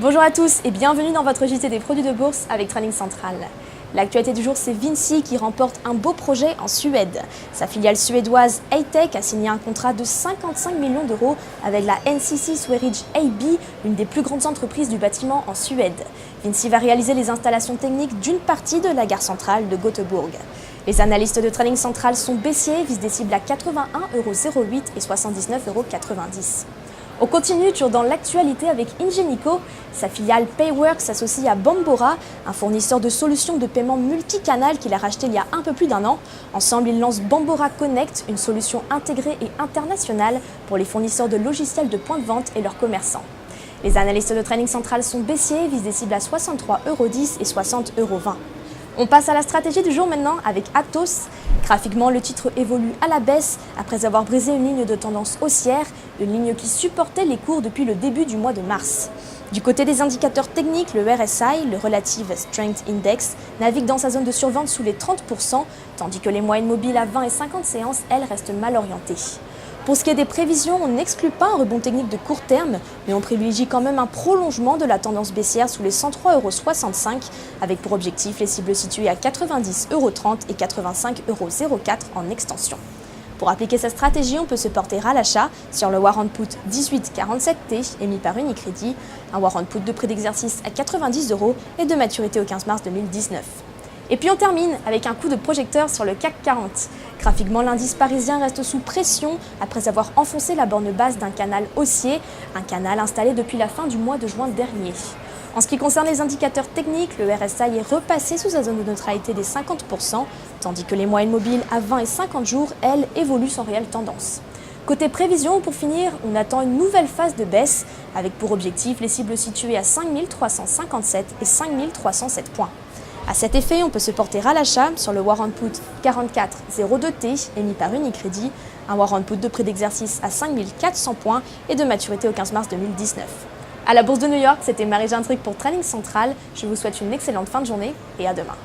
Bonjour à tous et bienvenue dans votre JT des produits de bourse avec Trading Central. L'actualité du jour, c'est Vinci qui remporte un beau projet en Suède. Sa filiale suédoise Eitech a signé un contrat de 55 millions d'euros avec la NCC Sweridge AB, l'une des plus grandes entreprises du bâtiment en Suède. Vinci va réaliser les installations techniques d'une partie de la gare centrale de Göteborg. Les analystes de Trading Central sont baissiers, visent des cibles à 81,08€ et 79,90€. On continue toujours dans l'actualité avec Ingenico. Sa filiale Payworks s'associe à Bambora, un fournisseur de solutions de paiement multicanal qu'il a racheté il y a un peu plus d'un an. Ensemble, ils lancent Bambora Connect, une solution intégrée et internationale pour les fournisseurs de logiciels de point de vente et leurs commerçants. Les analystes de Trading Central sont baissiers, visent des cibles à 63,10€ et 60,20€. On passe à la stratégie du jour maintenant avec Atos. Graphiquement, le titre évolue à la baisse après avoir brisé une ligne de tendance haussière, une ligne qui supportait les cours depuis le début du mois de mars. Du côté des indicateurs techniques, le RSI, le Relative Strength Index, navigue dans sa zone de survente sous les 30%, tandis que les moyennes mobiles à 20 et 50 séances, elles, restent mal orientées. Pour ce qui est des prévisions, on n'exclut pas un rebond technique de court terme, mais on privilégie quand même un prolongement de la tendance baissière sous les 103,65€, avec pour objectif les cibles situées à 90,30€ et 85,04€ en extension. Pour appliquer cette stratégie, on peut se porter à l'achat sur le warrant put 1847T émis par Unicredit, un warrant put de prix d'exercice à 90€ et de maturité au 15 mars 2019. Et puis on termine avec un coup de projecteur sur le CAC 40. Graphiquement, l'indice parisien reste sous pression après avoir enfoncé la borne basse d'un canal haussier, un canal installé depuis la fin du mois de juin dernier. En ce qui concerne les indicateurs techniques, le RSI est repassé sous sa zone de neutralité des 50%, tandis que les moyennes mobiles à 20 et 50 jours, elles, évoluent sans réelle tendance. Côté prévision, pour finir, on attend une nouvelle phase de baisse, avec pour objectif les cibles situées à 5357 et 5307 points. À cet effet, on peut se porter à l'achat sur le warrant put 4402T émis par Unicredit, un warrant put de prix d'exercice à 5400 points et de maturité au 15 mars 2019. À la Bourse de New York, c'était Marie-Jeanne Truc pour Trading Central. Je vous souhaite une excellente fin de journée et à demain.